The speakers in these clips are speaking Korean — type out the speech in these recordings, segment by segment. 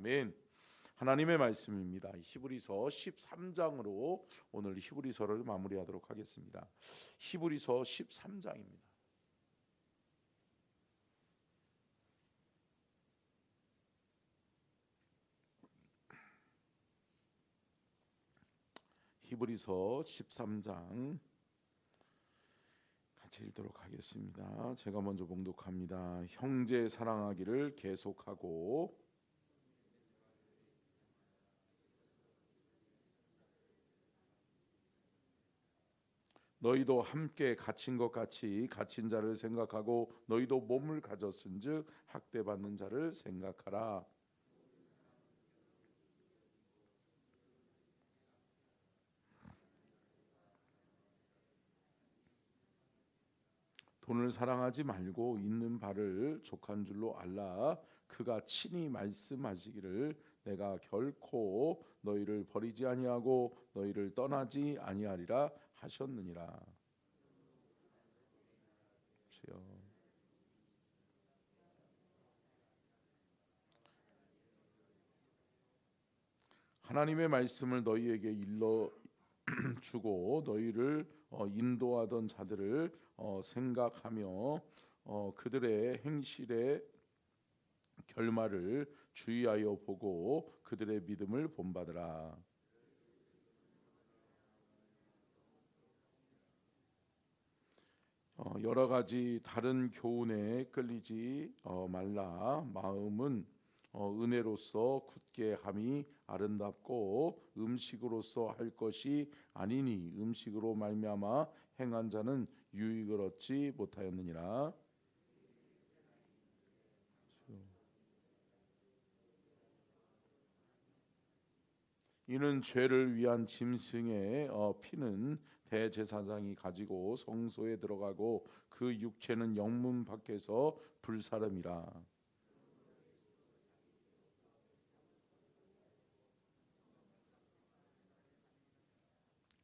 아멘. 하나님의 말씀입니다. 히브리서 13장으로 오늘 히브리서를 마무리하도록 하겠습니다. 히브리서 13장입니다. 히브리서 13장 같이 읽도록 하겠습니다. 제가 먼저 봉독합니다. 형제 사랑하기를 계속하고 너희도 함께 갇힌 것 같이 갇힌 자를 생각하고 너희도 몸을 가졌은즉 학대받는 자를 생각하라. 돈을 사랑하지 말고 있는 바를 족한 줄로 알라. 그가 친히 말씀하시기를 내가 결코 너희를 버리지 아니하고 너희를 떠나지 아니하리라 하셨느니라. 주여. 하나님의 말씀을 너희에게 일러 주고 너희를 인도하던 자들을 생각하며 그들의 행실의 결말을 주의하여 보고 그들의 믿음을 본받으라. 여러 가지 다른 교훈에 끌리지 말라. 마음은 은혜로서 굳게 함이 아름답고 음식으로서 할 것이 아니니 음식으로 말미암아 행한 자는 유익을 얻지 못하였느니라. 이는 죄를 위한 짐승의 피는 대제사장이 가지고 성소에 들어가고 그 육체는 영문 밖에서 불사름이라.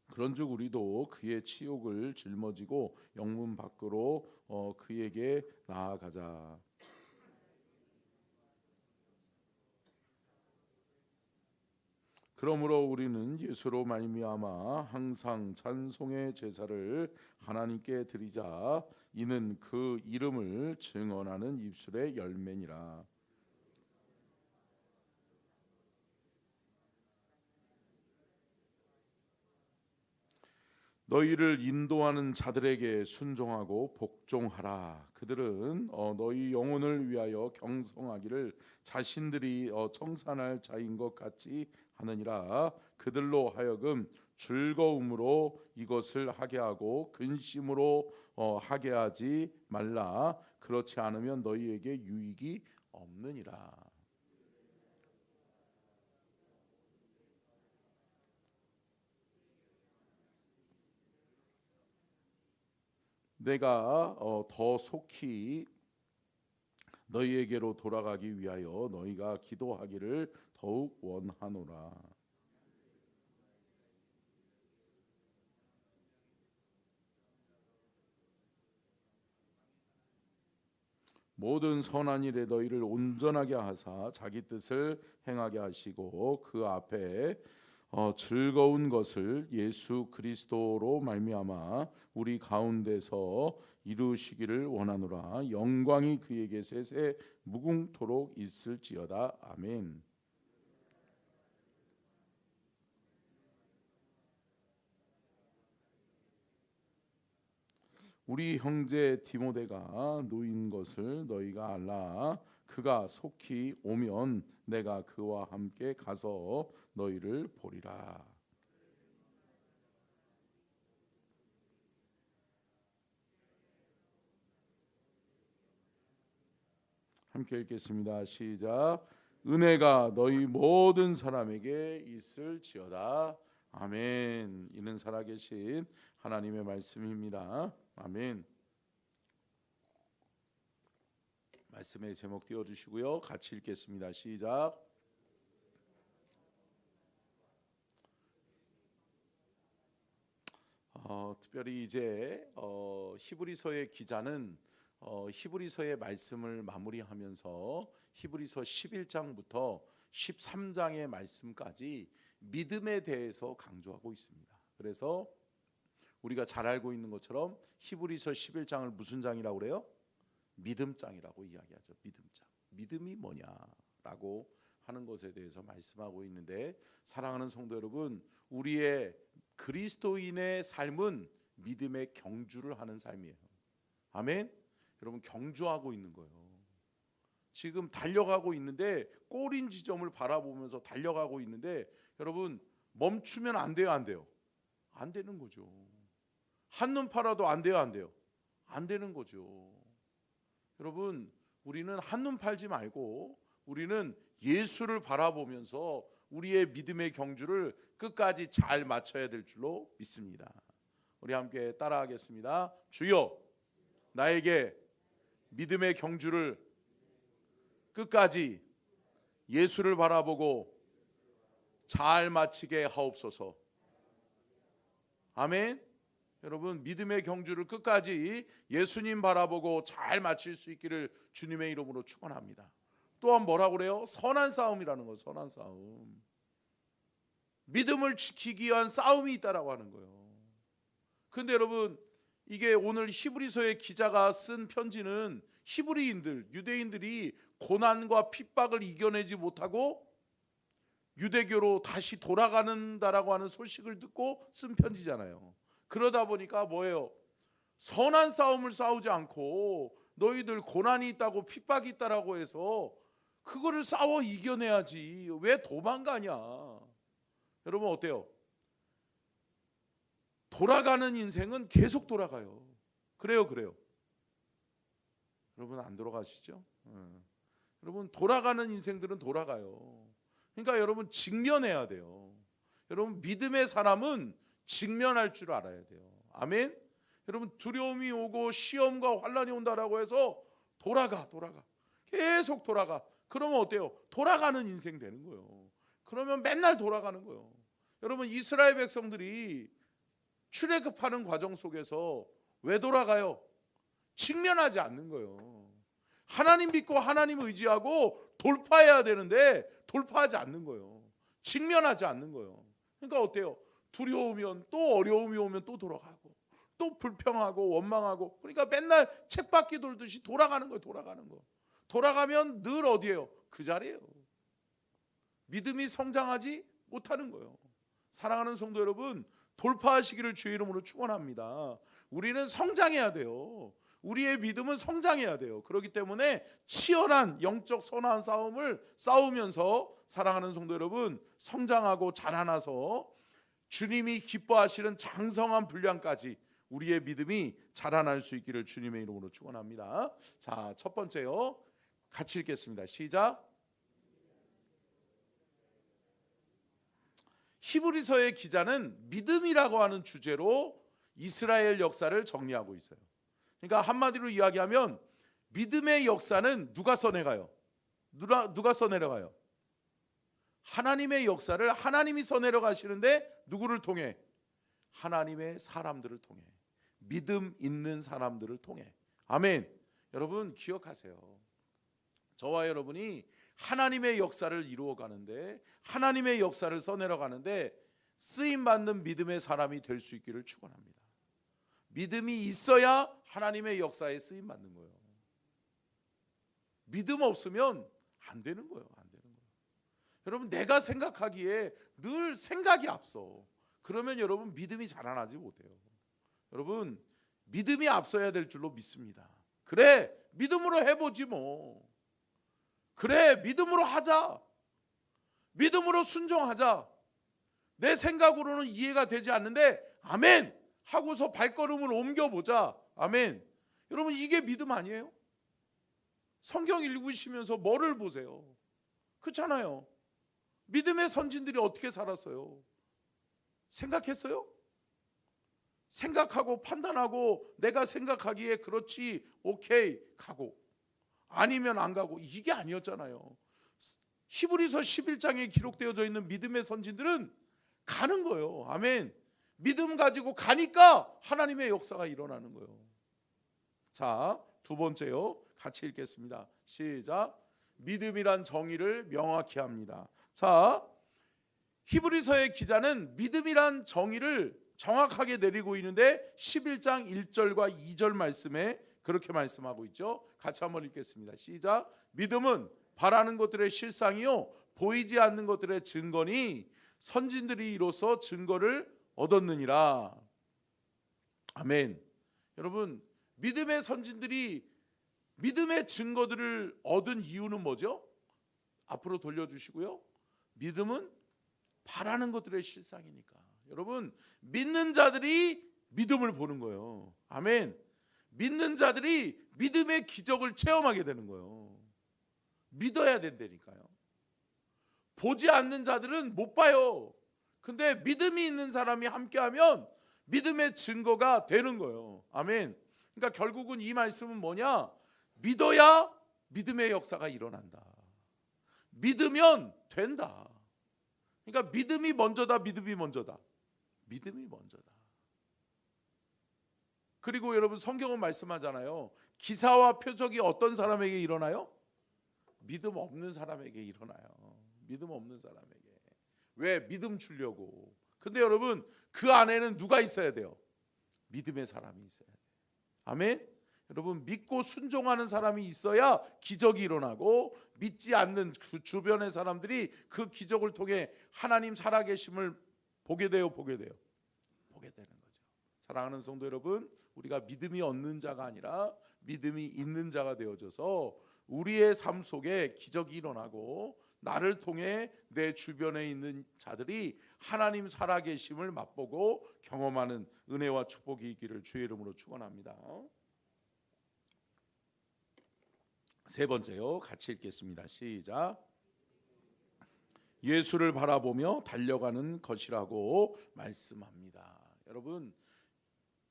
그런즉 우리도 그의 치욕을 짊어지고 영문 밖으로 그에게 나아가자. 그러므로 우리는 예수로 말미암아 항상 찬송의 제사를 하나님께 드리자. 이는 그 이름을 증언하는 입술의 열매니라. 너희를 인도하는 자들에게 순종하고 복종하라. 그들은 너희 영혼을 위하여 경성하기를 자신들이 청산할 자인 것 같이 하느니라. 그들로 하여금 즐거움으로 이것을 하게 하고 근심으로 하게 하지 말라. 그렇지 않으면 너희에게 유익이 없느니라. 내가 더 속히 너희에게로 돌아가기 위하여 너희가 기도하기를 더욱 원하노라. 모든 선한 일에 너희를 온전하게 하사 자기 뜻을 행하게 하시고 그 앞에 즐거운 것을 예수 그리스도로 말미암아 우리 가운데서 이루시기를 원하노라. 영광이 그에게 세세 무궁토록 있을지어다. 아멘. 우리 형제 디모데가 누인 것을 너희가 알라. 그가 속히 오면 내가 그와 함께 가서 너희를 보리라. 함께 읽겠습니다. 시작. 은혜가 너희 모든 사람에게 있을지어다. 아멘. 이는 살아계신 하나님의 말씀입니다. 아멘. 말씀의 제목 띄워주시고요. 같이 읽겠습니다. 시작. 특별히 이제 히브리서의 기자는 히브리서의 말씀을 마무리하면서 히브리서 11장부터 13장의 말씀까지 믿음에 대해서 강조하고 있습니다. 그래서 우리가 잘 알고 있는 것처럼 히브리서 11장을 무슨 장이라고 그래요? 믿음장이라고 이야기하죠. 믿음장. 믿음이 뭐냐라고 하는 것에 대해서 말씀하고 있는데, 사랑하는 성도 여러분, 우리의 그리스도인의 삶은 믿음의 경주를 하는 삶이에요. 아멘. 여러분, 경주하고 있는 거예요. 지금 달려가고 있는데, 꼬린 지점을 바라보면서 달려가고 있는데, 여러분 멈추면 안 돼요, 안 돼요? 안 되는 거죠. 한눈 팔아도 안 돼요, 안 돼요? 안 되는 거죠. 여러분, 우리는 한눈 팔지 말고 우리는 예수를 바라보면서 우리의 믿음의 경주를 끝까지 잘 마쳐야 될 줄로 믿습니다. 우리 함께 따라하겠습니다. 주여, 나에게 믿음의 경주를 끝까지 예수를 바라보고 잘 마치게 하옵소서. 아멘. 여러분, 믿음의 경주를 끝까지 예수님 바라보고 잘 마칠 수 있기를 주님의 이름으로 축원합니다. 또한 뭐라고 그래요? 선한 싸움이라는 거. 선한 싸움. 믿음을 지키기 위한 싸움이 있다라고 하는 거예요. 근데 여러분, 이게 오늘 히브리서의 기자가 쓴 편지는 히브리인들, 유대인들이 고난과 핍박을 이겨내지 못하고 유대교로 다시 돌아가는다라고 하는 소식을 듣고 쓴 편지잖아요. 그러다 보니까 뭐예요? 선한 싸움을 싸우지 않고 너희들 고난이 있다고 핍박이 있다라고 해서 그거를 싸워 이겨내야지 왜 도망가냐. 여러분 어때요? 돌아가는 인생은 계속 돌아가요. 그래요. 여러분 안 돌아가시죠? 여러분 돌아가는 인생들은 돌아가요. 그러니까 여러분 직면해야 돼요. 여러분 믿음의 사람은 직면할 줄 알아야 돼요. 아멘. 여러분 두려움이 오고 시험과 환난이 온다라고 해서 돌아가 계속 돌아가. 그러면 어때요? 돌아가는 인생 되는 거예요. 그러면 맨날 돌아가는 거예요. 여러분 이스라엘 백성들이 출애굽하는 과정 속에서 왜 돌아가요? 직면하지 않는 거예요. 하나님 믿고 하나님 의지하고 돌파해야 되는데 돌파하지 않는 거예요. 직면하지 않는 거예요. 그러니까 어때요? 두려우면 또 어려움이 오면 또 돌아가고 또 불평하고 원망하고, 그러니까 맨날 쳇바퀴 돌듯이 돌아가는 거예요. 돌아가면 늘 어디예요? 그 자리예요. 믿음이 성장하지 못하는 거예요. 사랑하는 성도 여러분, 돌파하시기를 주의 이름으로 축원합니다. 우리는 성장해야 돼요. 우리의 믿음은 성장해야 돼요. 그렇기 때문에 치열한 영적 선한 싸움을 싸우면서 사랑하는 성도 여러분, 성장하고 자라나서 주님이 기뻐하시는 장성한 분량까지 우리의 믿음이 자라날 수 있기를 주님의 이름으로 축원합니다. 자, 첫 번째요. 같이 읽겠습니다. 시작. 히브리서의 기자는 믿음이라고 하는 주제로 이스라엘 역사를 정리하고 있어요. 그러니까 한마디로 이야기하면 믿음의 역사는 누가 써내가요? 누가 써내려가요? 하나님의 역사를 하나님이 써내려가시는데 누구를 통해? 하나님의 사람들을 통해, 믿음 있는 사람들을 통해. 아멘. 여러분 기억하세요. 저와 여러분이 하나님의 역사를 이루어가는데, 하나님의 역사를 써내려가는데 쓰임받는 믿음의 사람이 될 수 있기를 축원합니다. 믿음이 있어야 하나님의 역사에 쓰임받는 거예요. 믿음 없으면 안 되는 거예요. 여러분 내가 생각하기에 늘 생각이 앞서. 그러면 여러분 믿음이 자라나지 못해요. 여러분 믿음이 앞서야 될 줄로 믿습니다. 그래 믿음으로 해보지 뭐. 그래 믿음으로 하자. 믿음으로 순종하자. 내 생각으로는 이해가 되지 않는데 아멘 하고서 발걸음을 옮겨보자. 아멘. 여러분 이게 믿음 아니에요? 성경 읽으시면서 뭐를 보세요? 그렇잖아요. 믿음의 선진들이 어떻게 살았어요? 생각했어요? 생각하고 판단하고 내가 생각하기에 그렇지 오케이 가고 아니면 안 가고, 이게 아니었잖아요. 히브리서 11장에 기록되어져 있는 믿음의 선진들은 가는 거예요. 아멘. 믿음 가지고 가니까 하나님의 역사가 일어나는 거예요. 자, 두 번째요. 같이 읽겠습니다. 시작. 믿음이란 정의를 명확히 합니다. 자, 히브리서의 기자는 믿음이란 정의를 정확하게 내리고 있는데 11장 1절과 2절 말씀에 그렇게 말씀하고 있죠. 같이 한번 읽겠습니다. 시작. 믿음은 바라는 것들의 실상이요 보이지 않는 것들의 증거니 선진들이 이로써 증거를 얻었느니라. 아멘. 여러분, 믿음의 선진들이 믿음의 증거들을 얻은 이유는 뭐죠? 앞으로 돌려주시고요. 믿음은 바라는 것들의 실상이니까. 여러분, 믿는 자들이 믿음을 보는 거예요. 아멘. 믿는 자들이 믿음의 기적을 체험하게 되는 거예요. 믿어야 된다니까요. 보지 않는 자들은 못 봐요. 근데 믿음이 있는 사람이 함께하면 믿음의 증거가 되는 거예요. 아멘. 그러니까 결국은 이 말씀은 뭐냐? 믿어야 믿음의 역사가 일어난다. 믿으면 된다. 그러니까 믿음이 먼저다. 믿음이 먼저다. 믿음이 먼저다. 그리고 여러분, 성경은 말씀하잖아요. 기사와 표적이 어떤 사람에게 일어나요? 믿음 없는 사람에게 일어나요. 믿음 없는 사람에게. 왜? 믿음 주려고. 근데 여러분, 그 안에는 누가 있어야 돼요? 믿음의 사람이 있어야 돼요. 아멘. 여러분, 믿고 순종하는 사람이 있어야 기적이 일어나고, 믿지 않는 그 주변의 사람들이 그 기적을 통해 하나님 살아계심을 보게 되는 거죠. 사랑하는 성도 여러분, 우리가 믿음이 없는 자가 아니라 믿음이 있는 자가 되어져서 우리의 삶 속에 기적이 일어나고, 나를 통해 내 주변에 있는 자들이 하나님 살아계심을 맛보고 경험하는 은혜와 축복이 있기를 주의 이름으로 축원합니다. 세 번째요. 같이 읽겠습니다. 시작. 예수를 바라보며 달려가는 것이라고 말씀합니다. 여러분,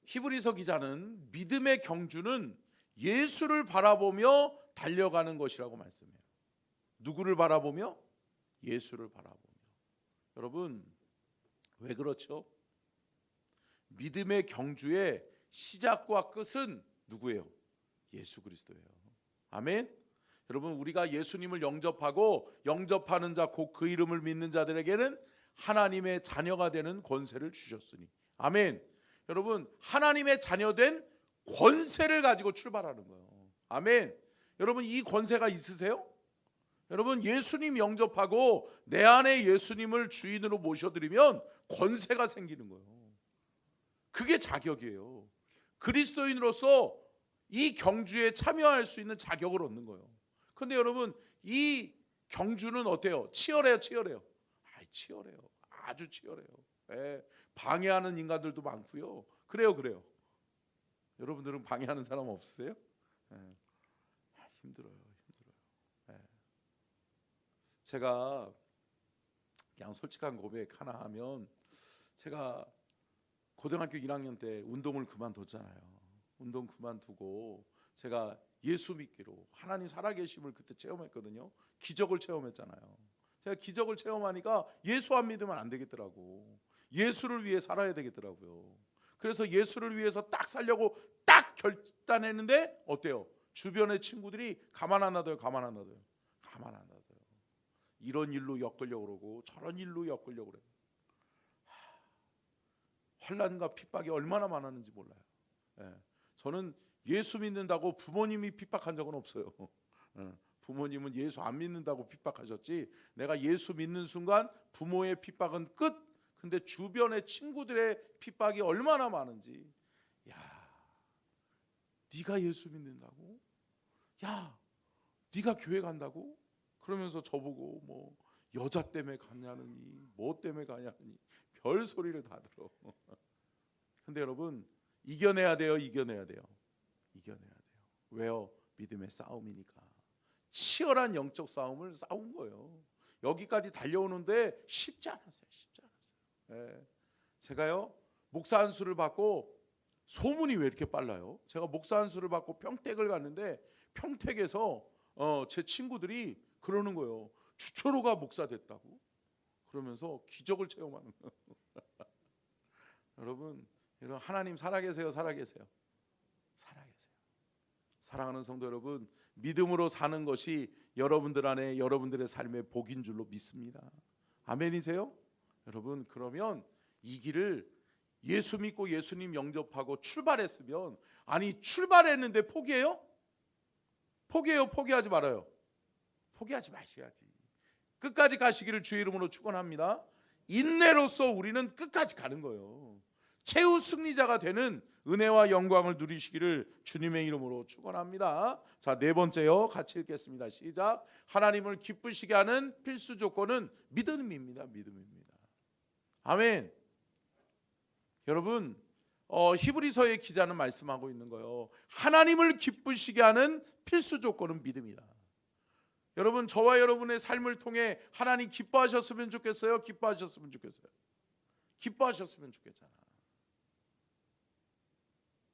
히브리서 기자는 믿음의 경주는 예수를 바라보며 달려가는 것이라고 말씀해요. 누구를 바라보며? 예수를 바라보며. 여러분, 왜 그렇죠? 믿음의 경주의 시작과 끝은 누구예요? 예수 그리스도예요. 아멘. 여러분, 우리가 예수님을 영접하는 자, 곧 그 이름을 믿는 자들에게는 하나님의 자녀가 되는 권세를 주셨으니. 아멘. 여러분, 하나님의 자녀된 권세를 가지고 출발하는 거예요. 아멘. 여러분, 이 권세가 있으세요? 여러분, 예수님 영접하고 내 안에 예수님을 주인으로 모셔드리면 권세가 생기는 거예요. 그게 자격이에요. 그리스도인으로서 이 경주에 참여할 수 있는 자격을 얻는 거예요. 그런데 여러분, 이 경주는 어때요? 치열해요? 치열해요? 치열해요. 아주 치열해요. 예, 방해하는 인간들도 많고요. 그래요. 여러분들은 방해하는 사람 없으세요? 예, 힘들어요. 예. 제가 그냥 솔직한 고백 하나 하면, 제가 고등학교 1학년 때 운동을 그만뒀잖아요. 운동 그만두고 제가 예수 믿기로 하나님 살아계심을 그때 체험했거든요. 기적을 체험했잖아요. 제가 기적을 체험하니까 예수 안 믿으면 안 되겠더라고. 예수를 위해 살아야 되겠더라고요. 그래서 예수를 위해서 딱 살려고 딱 결단했는데 어때요? 주변의 친구들이 가만 안 놔둬요. 이런 일로 엮으려고 그러고 저런 일로 엮으려고 그래요. 환난과 핍박이 얼마나 많았는지 몰라요. 예. 저는 예수 믿는다고 부모님이 핍박한 적은 없어요. 부모님은 예수 안 믿는다고 핍박하셨지, 내가 예수 믿는 순간 부모의 핍박은 끝. 근데 주변의 친구들의 핍박이 얼마나 많은지. 야, 네가 예수 믿는다고? 야, 네가 교회 간다고? 그러면서 저보고 뭐 여자 때문에 가냐느니 뭐 때문에 가냐느니 별 소리를 다 들어. 근데 여러분, 이겨내야 돼요. 왜요? 믿음의 싸움이니까. 치열한 영적 싸움을 싸운 거예요. 여기까지 달려오는데 쉽지 않았어요. 예. 제가요, 목사 안수를 받고, 소문이 왜 이렇게 빨라요? 제가 목사 안수를 받고 평택을 갔는데, 평택에서 제 친구들이 그러는 거예요. 주초로가 목사 됐다고. 그러면서 기적을 체험하는 거예요. 여러분, 하나님 살아계세요. 사랑하는 성도 여러분, 믿음으로 사는 것이 여러분들 안에 여러분들의 삶의 복인 줄로 믿습니다. 아멘이세요? 여러분, 그러면 이 길을 예수 믿고 예수님 영접하고 출발했으면, 아니 출발했는데 포기해요? 포기해요? 포기하지 말아요. 포기하지 마셔야지. 끝까지 가시기를 주의 이름으로 축원합니다. 인내로서 우리는 끝까지 가는 거예요. 최후 승리자가 되는 은혜와 영광을 누리시기를 주님의 이름으로 축원합니다. 자, 네 번째요. 같이 읽겠습니다. 시작. 하나님을 기쁘시게 하는 필수 조건은 믿음입니다. 믿음입니다. 아멘. 여러분, 히브리서의 기자는 말씀하고 있는 거예요. 하나님을 기쁘시게 하는 필수 조건은 믿음이다. 여러분, 저와 여러분의 삶을 통해 하나님 기뻐하셨으면 좋겠어요? 기뻐하셨으면 좋겠어요? 기뻐하셨으면 좋겠잖아.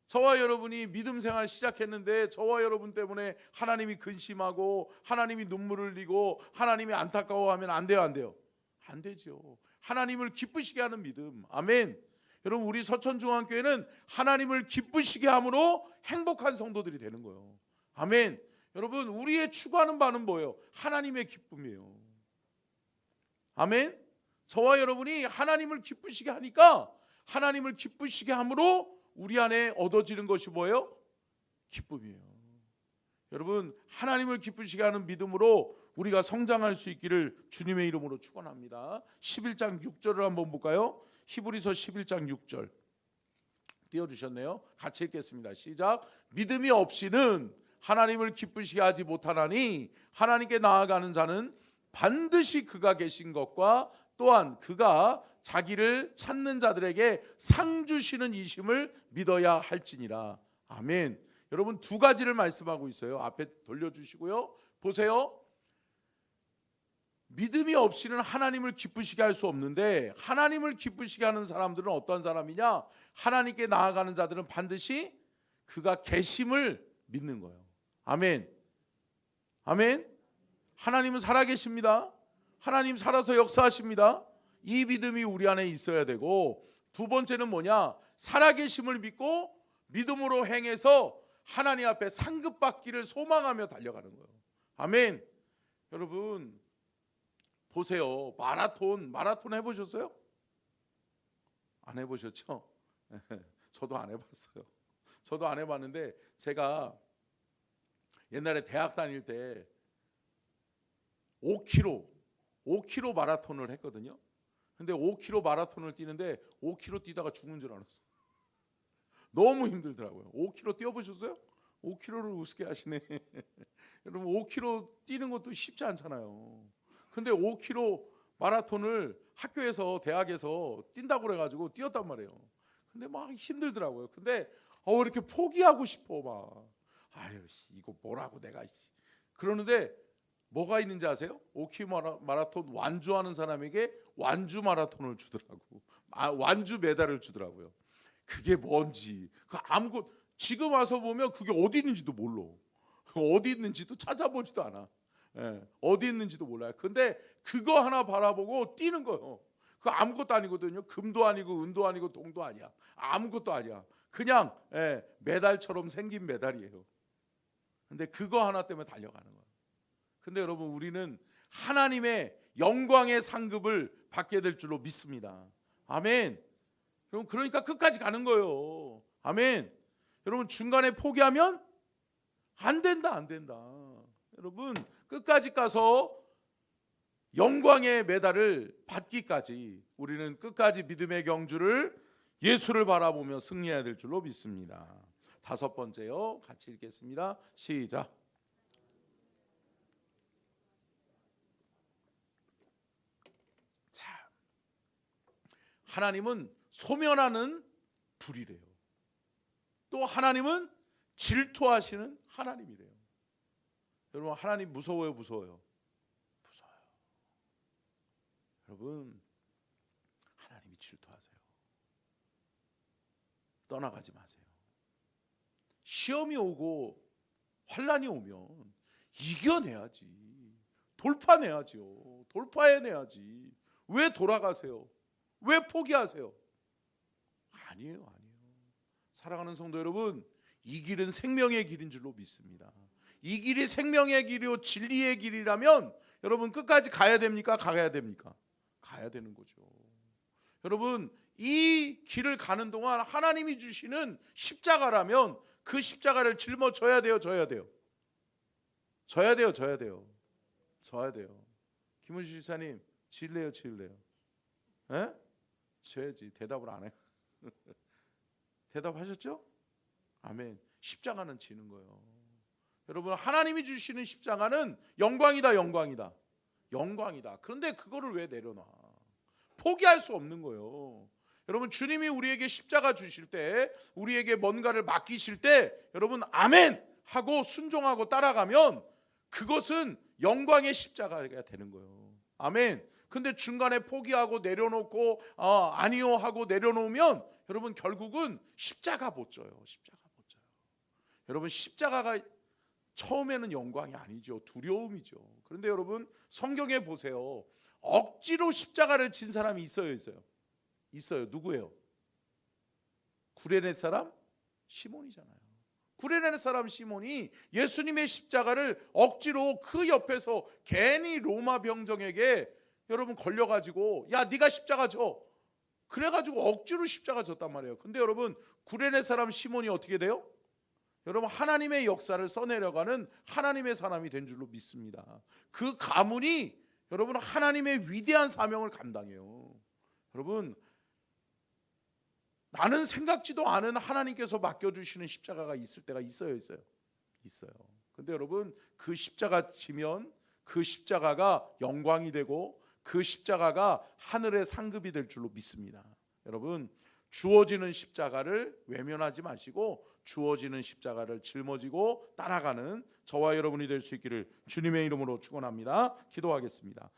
저와 여러분이 믿음 생활 시작했는데 저와 여러분 때문에 하나님이 근심하고 하나님이 눈물을 흘리고 하나님이 안타까워하면 안 돼요? 안 돼요? 안 되죠. 하나님을 기쁘시게 하는 믿음. 아멘. 여러분, 우리 서천중앙교회는 하나님을 기쁘시게 함으로 행복한 성도들이 되는 거예요. 아멘. 여러분, 우리의 추구하는 바는 뭐예요? 하나님의 기쁨이에요. 아멘. 저와 여러분이 하나님을 기쁘시게 하니까 하나님을 기쁘시게 함으로 우리 안에 얻어지는 것이 뭐예요? 기쁨이에요. 여러분, 하나님을 기쁘시게 하는 믿음으로 우리가 성장할 수 있기를 주님의 이름으로 축원합니다. 11장 6절을 한번 볼까요? 히브리서 11장 6절 띄워주셨네요. 같이 읽겠습니다. 시작. 믿음이 없이는 하나님을 기쁘시게 하지 못하나니 하나님께 나아가는 자는 반드시 그가 계신 것과 또한 그가 자기를 찾는 자들에게 상 주시는 이심을 믿어야 할지니라. 아멘. 여러분, 두 가지를 말씀하고 있어요. 앞에 돌려주시고요. 보세요. 믿음이 없이는 하나님을 기쁘시게 할 수 없는데, 하나님을 기쁘시게 하는 사람들은 어떤 사람이냐? 하나님께 나아가는 자들은 반드시 그가 계심을 믿는 거예요. 아멘. 아멘. 하나님은 살아계십니다. 하나님 살아서 역사하십니다. 이 믿음이 우리 안에 있어야 되고, 두 번째는 뭐냐? 살아계심을 믿고 믿음으로 행해서 하나님 앞에 상급받기를 소망하며 달려가는 거예요. 아멘. 여러분 보세요. 마라톤 해보셨어요? 안 해보셨죠? 저도 안 해봤어요. 저도 안 해봤는데, 제가 옛날에 대학 다닐 때 5km 마라톤을 했거든요. 근데 5km 마라톤을 뛰는데 5km 뛰다가 죽는 줄 알았어요. 너무 힘들더라고요. 5km 뛰어보셨어요? 5km를 우습게 하시네. 여러분, 5km 뛰는 것도 쉽지 않잖아요. 근데 5km 마라톤을 학교에서 대학에서 뛴다고 그래가지고 뛰었단 말이에요. 근데 막 힘들더라고요. 근데 이렇게 포기하고 싶어 막. 아유, 이거 뭐라고 내가. 그러는데 뭐가 있는지 아세요? 5km 마라톤 완주하는 사람에게 완주 마라톤을 주더라고. 완주 메달을 주더라고요. 그게 뭔지 아무것도, 지금 와서 보면 그게 어디 있는지도 몰라. 어디 있는지도 찾아보지도 않아. 어디 있는지도 몰라요. 근데 그거 하나 바라보고 뛰는 거예요. 그거 아무것도 아니거든요. 금도 아니고 은도 아니고 동도 아니야. 아무것도 아니야. 그냥 메달처럼 생긴 메달이에요. 근데 그거 하나 때문에 달려가는 거예요. 근데 여러분, 우리는 하나님의 영광의 상급을 받게 될 줄로 믿습니다. 아멘. 여러분, 그러니까 끝까지 가는 거예요. 아멘. 여러분, 중간에 포기하면 안 된다. 여러분, 끝까지 가서 영광의 메달을 받기까지 우리는 끝까지 믿음의 경주를 예수를 바라보며 승리해야 될 줄로 믿습니다. 다섯 번째요. 같이 읽겠습니다. 시작. 자, 하나님은 소멸하는 불이래요. 또 하나님은 질투하시는 하나님이래요. 여러분, 하나님 무서워요, 무서워요? 무서워요. 여러분, 하나님이 질투하세요. 떠나가지 마세요. 시험이 오고 환난이 오면 이겨내야지. 돌파내야죠. 돌파해내야지. 왜 돌아가세요? 왜 포기하세요? 아니에요. 사랑하는 성도 여러분, 이 길은 생명의 길인 줄로 믿습니다. 이 길이 생명의 길이요 진리의 길이라면 여러분 끝까지 가야 됩니까? 가야 됩니까? 가야 되는 거죠. 여러분 이 길을 가는 동안 하나님이 주시는 십자가라면 그 십자가를 짊어져야 돼요, 져야 돼요? 져야 돼요, 져야 돼요? 져야 돼요. 김은주 지사님 질래요, 질래요? 에? 져야지. 대답을 안 해요. 대답하셨죠? 아멘. 십자가는 지는 거예요. 여러분 하나님이 주시는 십자가는 영광이다, 영광이다, 영광이다. 그런데 그거를 왜 내려놔? 포기할 수 없는 거예요. 여러분 주님이 우리에게 십자가 주실 때, 우리에게 뭔가를 맡기실 때 여러분 아멘 하고 순종하고 따라가면 그것은 영광의 십자가가 되는 거예요. 아멘. 근데 중간에 포기하고 내려놓고 아니요 하고 내려놓으면 여러분 결국은 십자가 못 져요. 십자가 못 져요. 여러분 십자가가 처음에는 영광이 아니죠. 두려움이죠. 그런데 여러분 성경에 보세요. 억지로 십자가를 진 사람이 있어요, 있어요? 있어요. 누구예요? 구레네 사람 시몬이잖아요. 구레네 사람 시몬이 예수님의 십자가를 억지로 그 옆에서 괜히 로마 병정에게 여러분 걸려가지고 야 네가 십자가 져, 그래가지고 억지로 십자가 졌단 말이에요. 근데 여러분 구레네 사람 시몬이 어떻게 돼요? 여러분 하나님의 역사를 써내려가는 하나님의 사람이 된 줄로 믿습니다. 그 가문이 여러분 하나님의 위대한 사명을 감당해요. 여러분 나는 생각지도 않은 하나님께서 맡겨주시는 십자가가 있을 때가 있어요, 있어요? 있어요. 근데 여러분 그 십자가 지면 그 십자가가 영광이 되고 그 십자가가 하늘의 상급이 될 줄로 믿습니다. 여러분 주어지는 십자가를 외면하지 마시고 주어지는 십자가를 짊어지고 따라가는 저와 여러분이 될 수 있기를 주님의 이름으로 축원합니다. 기도하겠습니다.